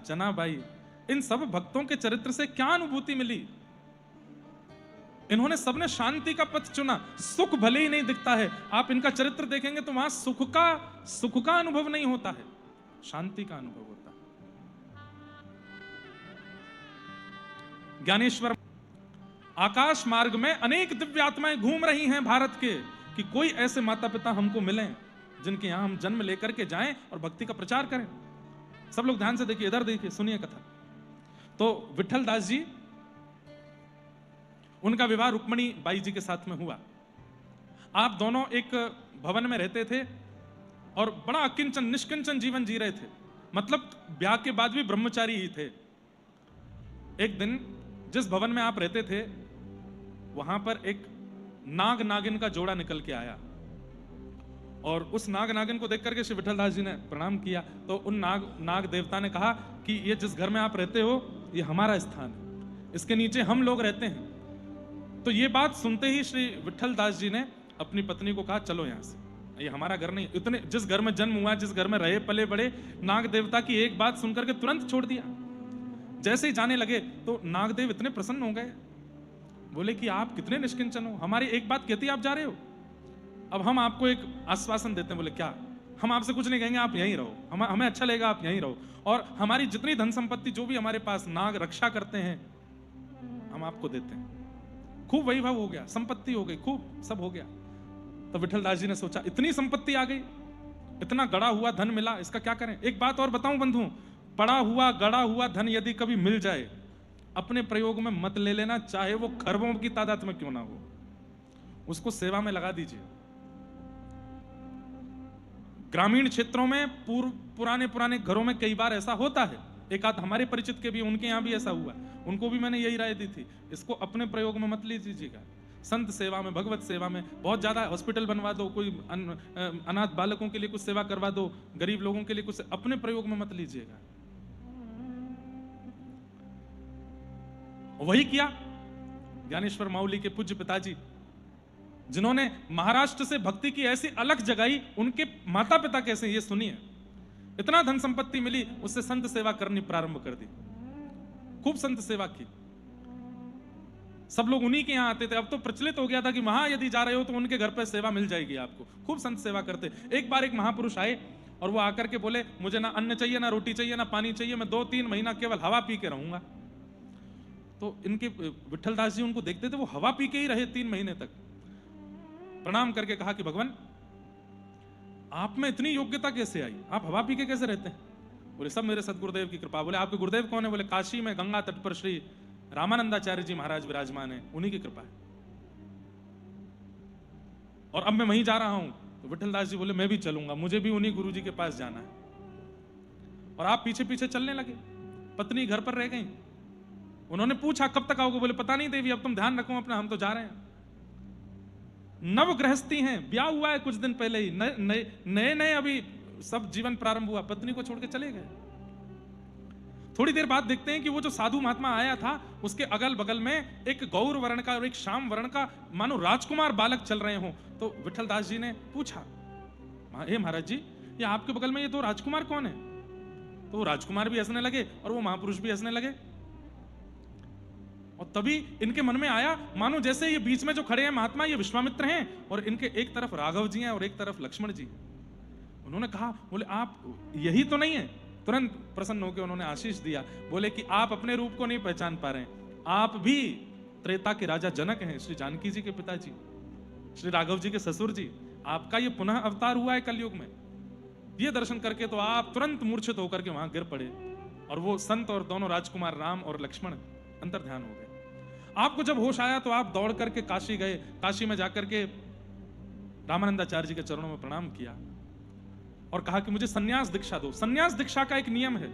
जनाबाई, इन सब भक्तों के चरित्र से क्या अनुभूति मिली? इन्होंने सबने शांति का पथ चुना। सुख भले ही नहीं दिखता है, आप इनका चरित्र देखेंगे तो वहां सुख का अनुभव नहीं होता है, शांति का अनुभव होता है। ज्ञानेश्वर, आकाश मार्ग में अनेक दिव्य आत्माएं घूम रही हैं भारत के, कि कोई ऐसे माता पिता हमको मिलें जिनके यहां हम जन्म लेकर के जाएं और भक्ति का प्रचार करें। सब लोग ध्यान से देखिए, इधर देखिए, सुनिए कथा। तो विठल दास जी, उनका विवाह रुक्मणी बाई जी के साथ में हुआ। आप दोनों एक भवन में रहते थे और बड़ा अकिंचन निष्किंचन जीवन जी रहे थे, मतलब ब्याह के बाद भी ब्रह्मचारी ही थे। एक दिन जिस भवन में आप रहते थे वहां पर एक नाग नागिन का जोड़ा निकल के आया, और उस नाग नागिन को देख करके श्री विठल दास जी ने प्रणाम किया। तो उन नाग देवता ने कहा कि ये जिस घर में आप रहते हो ये हमारा स्थान है, इसके नीचे हम लोग रहते हैं। तो ये बात सुनते ही श्री विठल दास जी ने अपनी पत्नी को कहा, चलो यहां से, ये हमारा घर नहीं। इतने जिस घर में जन्म हुआ, जिस घर में रहे पले बड़े, नाग देवता की एक बात सुनकर के तुरंत छोड़ दिया। जैसे ही जाने लगे तो नागदेव इतने प्रसन्न हो गए, बोले कि आप कितने निष्किंचन हो, हमारी एक बात कहती आप जा रहे हो, अब हम आपको एक आश्वासन देते हैं। बोले क्या? हम आपसे कुछ नहीं कहेंगे, आप यहीं रहो, हमें अच्छा लगेगा आप यहीं रहो, और हमारी जितनी धन संपत्ति जो भी हमारे पास नाग रक्षा करते हैं हम आपको देते हैं। खूब वैभव हो गया, संपत्ति हो गई, खूब सब हो गया। तो विठल दास जी ने सोचा, इतनी संपत्ति आ गई, इतना गड़ा हुआ धन मिला, इसका क्या करें? एक बात और बताऊं बंधु, पड़ा हुआ गड़ा हुआ धन यदि कभी मिल जाए, अपने प्रयोग में मत ले लेना, चाहे वो खरबों की तादाद में क्यों ना हो, उसको सेवा में लगा दीजिए। ग्रामीण क्षेत्रों में पुराने घरों में कई बार ऐसा होता है, एक आध हमारे परिचित के भी, उनके यहां भी ऐसा हुआ, उनको भी मैंने यही राय दी थी, इसको अपने प्रयोग में मत लीजिएगा। संत सेवा में, भगवत सेवा में, बहुत ज्यादा हॉस्पिटल बनवा दो, कोई अनाथ बालकों के लिए कुछ सेवा करवा दो, गरीब लोगों के लिए कुछ, अपने प्रयोग में मत लीजिएगा। वही किया ज्ञानेश्वर माउली के पूज्य पिताजी, जिन्होंने महाराष्ट्र से भक्ति की ऐसी अलख जगाई। उनके माता पिता कैसे, ये सुनिए। इतना धन संपत्ति मिली, उससे संत सेवा करनी प्रारंभ कर दी, खूब संत सेवा की। सब लोग उन्हीं के यहां आते थे। अब तो प्रचलित हो गया था कि वहां यदि जा रहे हो तो उनके घर पर सेवा मिल जाएगी आपको, खूब संत सेवा करते। एक बार एक महापुरुष आए और वो आकर के बोले, मुझे ना अन्न चाहिए, ना रोटी चाहिए, ना पानी चाहिए, मैं 2-3 महीना केवल हवा पी के रहूंगा। तो इनके विठल दास जी उनको देखते थे, वो हवा पी के ही रहे 3 महीने तक। प्रणाम करके कहा कि भगवान, आप में इतनी योग्यता कैसे आई, आप हवा पी के कैसे रहते हैं? बोले सब मेरे सदगुरुदेव की कृपा। बोले आपके गुरुदेव कौन है? बोले काशी में गंगा तट पर श्री रामानंदाचार्य जी महाराज विराजमान है, उन्हीं की कृपा है, और अब मैं वहीं जा रहा हूं। तो विठल दास जी बोले मैं भी चलूंगा, मुझे भी उन्हीं गुरु जी के पास जाना है। और आप पीछे पीछे चलने लगे। पत्नी घर पर रह गई। उन्होंने पूछा कब तक आओगे? बोले पता नहीं देवी, अब तुम ध्यान रखो अपना, हम तो जा रहे हैं। नव गृहस्थी हैं, ब्याह हुआ है कुछ दिन पहले ही, नए नए अभी सब जीवन प्रारंभ हुआ, पत्नी को छोड़ के चले गए। थोड़ी देर बाद देखते हैं कि वो जो साधु महात्मा आया था, उसके अगल बगल में एक गौर वर्ण का और एक श्याम वर्ण का मानो राजकुमार बालक चल रहे हों। तो विठल दास जी ने पूछा, हे महाराज जी, ये आपके बगल में ये 2 राजकुमार कौन है? तो वो राजकुमार भी हंसने लगे और वो महापुरुष भी हंसने लगे। और तभी इनके मन में आया, मानो जैसे ये बीच में जो खड़े हैं महात्मा, ये विश्वामित्र हैं, और इनके एक तरफ राघव जी हैं और एक तरफ लक्ष्मण जी। उन्होंने कहा, बोले आप यही तो नहीं है? तुरंत प्रसन्न होकर उन्होंने आशीष दिया। बोले कि आप अपने रूप को नहीं पहचान पा रहे हैं, आप भी त्रेता के राजा जनक हैं, श्री जानकी जी के पिताजी, श्री राघव जी के ससुर जी। आपका ये पुनः अवतार हुआ है कलयुग में। ये दर्शन करके तो आप तुरंत मूर्छित होकर के वहां गिर पड़े, और वो संत और दोनों राजकुमार राम और लक्ष्मण अंतर ध्यान हो गए। आपको जब होश आया तो आप दौड़ करके काशी गए। काशी में जाकर के रामानंदाचार्य जी के चरणों में प्रणाम किया और कहा कि मुझे सन्यास दीक्षा दो। सन्यास दीक्षा का एक नियम है,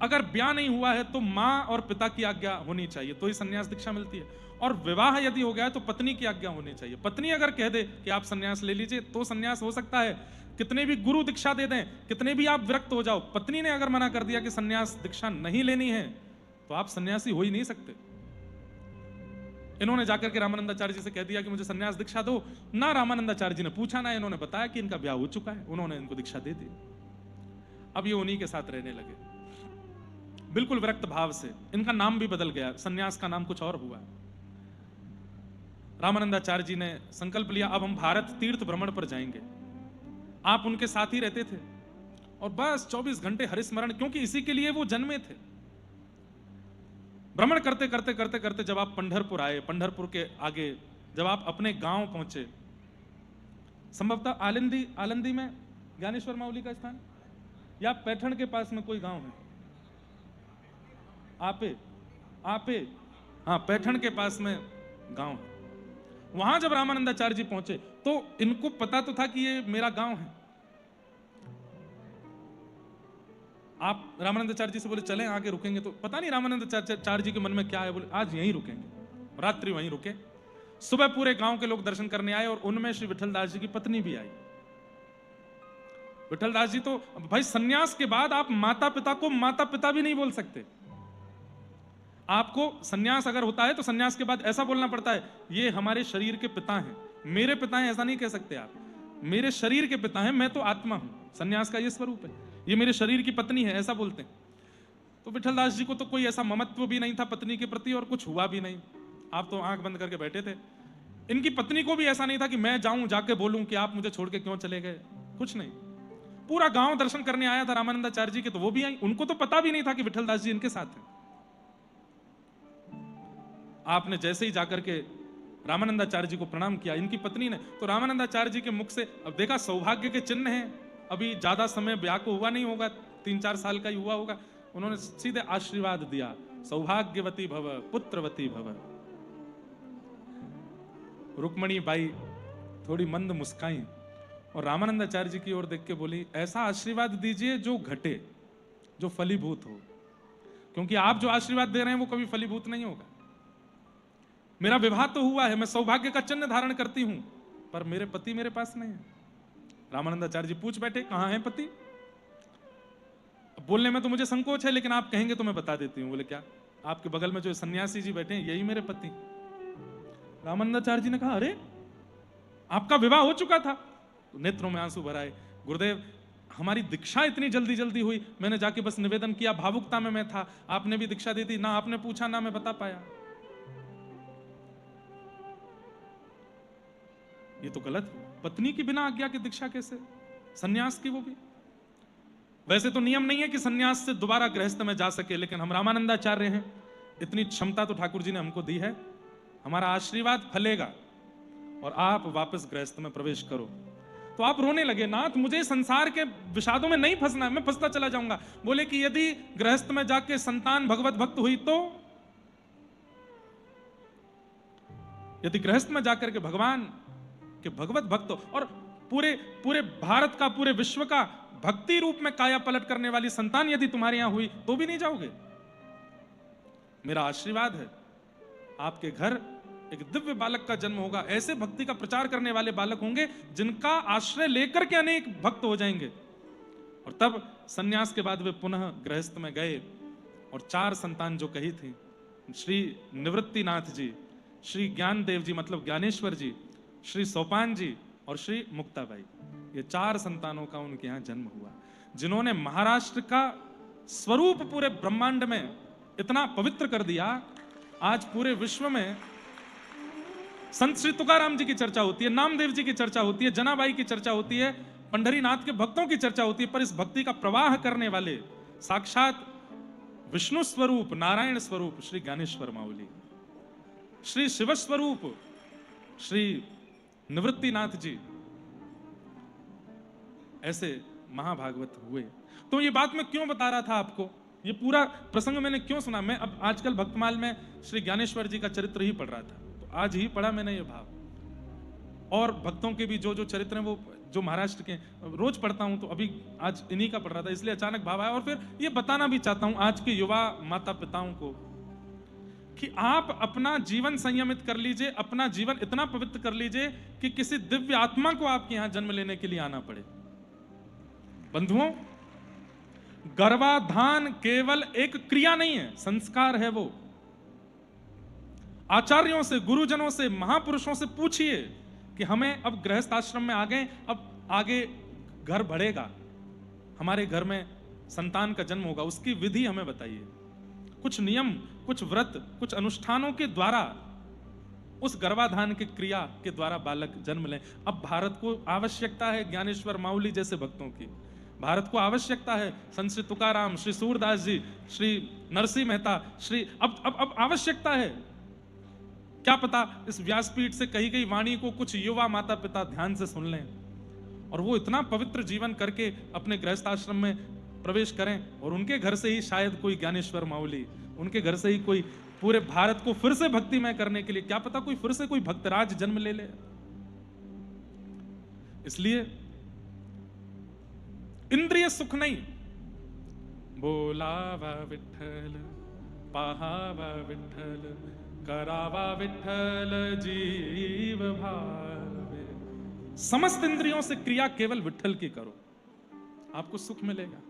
अगर ब्याह नहीं हुआ है तो मां और पिता की आज्ञा होनी चाहिए, तो ही सन्यास दीक्षा मिलती है। और विवाह यदि हो गया है तो पत्नी की आज्ञा होनी चाहिए। पत्नी अगर कह दे कि आप सन्यास ले लीजिए तो सन्यास हो सकता है। कितने भी गुरु दीक्षा दे दें, कितने भी आप विरक्त हो जाओ, पत्नी ने अगर मना कर दिया कि सन्यास दीक्षा नहीं लेनी है तो आप सन्यासी हो ही नहीं सकते। इन्होंने जाकर के रामानंदाचार्य जी से कह दिया कि मुझे सन्यास दीक्षा दो। ना रामानंदाचार्य जी ने पूछा, ना इन्होंने बताया कि इनका ब्याह हो चुका है, उन्होंने इनको दीक्षा दे दी। अब ये उन्हीं के साथ रहने लगे। बिल्कुल विरक्त भाव से। इनका नाम भी बदल गया, सन्यास का नाम कुछ और हुआ। रामानंदाचार्य जी ने संकल्प लिया, अब हम भारत तीर्थ भ्रमण पर जाएंगे। आप उनके साथ ही रहते थे और बस 24 घंटे हरिस्मरण, क्योंकि इसी के लिए वो जन्मे थे। भ्रमण करते करते करते करते जब आप पंढरपुर आए, पंढरपुर के आगे जब आप अपने गांव पहुंचे, संभवतः आलंदी में ज्ञानेश्वर माउली का स्थान, या पैठण के पास में कोई गांव है? आपे हाँ, पैठण के पास में गांव है। वहां जब रामानंदाचार्य जी पहुंचे तो इनको पता तो था कि ये मेरा गांव है। आप रामानंदाचार्य जी से बोले चलें आगे रुकेंगे, तो पता नहीं रामानंदाचार्य जी के मन में क्या है, बोले आज यहीं रुकेंगे। रात्रि वहीं रुके। सुबह पूरे गांव के लोग दर्शन करने आए और उनमें श्री विठलदास जी की पत्नी भी आई। विठलदास जी तो भाई सन्यास के बाद आप माता पिता को माता पिता भी नहीं बोल सकते। आपको सन्यास अगर होता है तो सन्यास के बाद ऐसा बोलना पड़ता है, ये हमारे शरीर के पिता हैं, मेरे पिता हैं, ऐसा नहीं कह सकते आप। मेरे शरीर के पिता हैं, मैं तो आत्मा हूं। सन्यास का ये स्वरूप है। ये मेरे शरीर की पत्नी है, ऐसा बोलते हैं। तो विठलदास जी को तो कोई ऐसा ममत्व भी नहीं था पत्नी के प्रति और कुछ हुआ भी नहीं। आप तो आंख बंद करके बैठे थे। इनकी पत्नी को भी ऐसा नहीं था कि मैं जाऊं जाके बोलूं कि आप मुझे छोड़ के क्यों चले गए, कुछ नहीं। पूरा गांव दर्शन करने आया था रामानंदाचार्य जी के, तो वो भी आई। उनको तो पता भी नहीं था कि विठलदास जी इनके साथ हैं। आपने जैसे ही जाकर के रामानंदाचार्य जी को प्रणाम किया, इनकी पत्नी ने, तो रामानंदाचार्य जी के मुख से अब देखा सौभाग्य के चिन्ह हैं। अभी ज्यादा समय ब्याह को हुआ नहीं होगा, 3-4 साल का ही हुआ होगा। उन्होंने सीधे आशीर्वाद दिया, सौभाग्यवती भव, पुत्रवती भव। रुक्मणी बाई थोड़ी मंद मुस्काई और रामानंदाचार्य जी की ओर देख के बोली, ऐसा आशीर्वाद दीजिए जो घटे, जो फलीभूत हो, क्योंकि आप जो आशीर्वाद दे रहे हैं वो कभी फलीभूत नहीं होगा। मेरा विवाह तो हुआ है, मैं सौभाग्य का चिन्ह धारण करती हूं, पर मेरे पति मेरे पास नहीं है। रामानंदाचार्य जी पूछ बैठे, कहां है पति? बोलने में तो मुझे संकोच है, लेकिन आप कहेंगे तो मैं बता देती हूं। बोले क्या? आपके बगल में जो सन्यासी जी बैठे हैं यही मेरे पति। रामानंदाचार्य जी ने कहा, अरे आपका विवाह हो चुका था? तो नेत्रों में आंसू भर आए। गुरुदेव, हमारी दीक्षा इतनी जल्दी जल्दी हुई, मैंने जाके बस निवेदन किया, भावुकता में मैं था, आपने भी दीक्षा दी थी, ना आपने पूछा ना मैं बता पाया। ये तो गलत हुआ। पत्नी की बिना आज्ञा की दीक्षा कैसे? सन्यास की वो भी। वैसे तो नियम नहीं है कि सन्यास से दोबारा गृहस्थ में जा सके, लेकिन हम रामानंदाचार्य हैं, इतनी क्षमता तो ठाकुर जी ने हमको दी है। हमारा आशीर्वाद फलेगा और आप वापस गृहस्थ में प्रवेश करो। तो आप रोने लगे, नाथ मुझे संसार के विषादों में नहीं फंसना है, मैं फंसता चला जाऊंगा। बोले कि यदि गृहस्थ में जाके संतान भगवत भक्त हुई तो? यदि गृहस्थ में जाकर के भगवान के भगवत भक्त और पूरे भारत का, पूरे विश्व का भक्ति रूप में काया पलट करने वाली संतान यदि तुम्हारे यहां हुई तो भी नहीं जाओगे? मेरा आशीर्वाद है, आपके घर एक दिव्य बालक का जन्म होगा। ऐसे भक्ति का प्रचार करने वाले बालक होंगे जिनका आश्रय लेकर के अनेक भक्त हो जाएंगे। और तब सन्यास के बाद वे पुनः गृहस्थ में गए और 4 संतान जो कही थी, श्री निवृत्तिनाथ जी, श्री ज्ञानदेव जी मतलब ज्ञानेश्वर जी, श्री सोपान जी और श्री मुक्ताबाई, ये 4 संतानों का उनके यहां जन्म हुआ, जिन्होंने महाराष्ट्र का स्वरूप पूरे ब्रह्मांड में इतना पवित्र कर दिया। आज पूरे विश्व में संत श्री तुकाराम जी की चर्चा होती है, नामदेव जी की चर्चा होती है, जनाबाई की चर्चा होती है, पंढरीनाथ के भक्तों की चर्चा होती है, पर इस भक्ति का प्रवाह करने वाले साक्षात विष्णु स्वरूप, नारायण स्वरूप श्री ज्ञानेश्वर माउली, श्री शिव स्वरूप श्री निवृत्तिनाथ जी, ऐसे महाभागवत हुए। तो ये बात मैं क्यों बता रहा था आपको, ये पूरा प्रसंग मैंने क्यों सुना? मैं अब आजकल भक्तमाल में श्री ज्ञानेश्वर जी का चरित्र ही पढ़ रहा था, तो आज ही पढ़ा मैंने ये भाव। और भक्तों के भी जो जो चरित्र हैं वो जो महाराष्ट्र के रोज पढ़ता हूं, तो अभी आज इन्हीं का पढ़ रहा था, इसलिए अचानक भाव आया। और फिर ये बताना भी चाहता हूं आज के युवा माता पिताओं को कि आप अपना जीवन संयमित कर लीजिए, अपना जीवन इतना पवित्र कर लीजिए कि किसी दिव्य आत्मा को आपके यहां जन्म लेने के लिए आना पड़े। बंधुओं, गर्भाधान केवल एक क्रिया नहीं है, संस्कार है वो। आचार्यों से, गुरुजनों से, महापुरुषों से पूछिए कि हमें अब गृहस्थ आश्रम में आ गए, अब आगे घर बढ़ेगा, हमारे घर में संतान का जन्म होगा, उसकी विधि हमें बताइए। कुछ नियम, कुछ व्रत, कुछ अनुष्ठानों के द्वारा उस गर्भाधान की क्रिया के द्वारा बालक जन्म लें। अब भारत को आवश्यकता है ज्ञानेश्वर माउली जैसे भक्तों की, भारत को आवश्यकता है संत श्री तुकाराम, श्री सूरदास जी, श्री नरसिंह मेहता, श्री अब आवश्यकता है। क्या पता इस व्यासपीठ से कही गई वाणी को कुछ युवा माता पिता ध्यान से सुन लें और वो इतना पवित्र जीवन करके अपने गृहस्थाश्रम में प्रवेश करें और उनके घर से ही शायद कोई ज्ञानेश्वर माउली, उनके घर से ही कोई पूरे भारत को फिर से भक्तिमय करने के लिए, क्या पता कोई फिर से कोई भक्तराज जन्म ले ले। इसलिए इंद्रिय सुख नहीं, बोलावा विठ्ठल, पाहावा विठ्ठल, करावा विठ्ठल जीव भावे। समस्त इंद्रियों से क्रिया केवल विठ्ठल की करो, आपको सुख मिलेगा।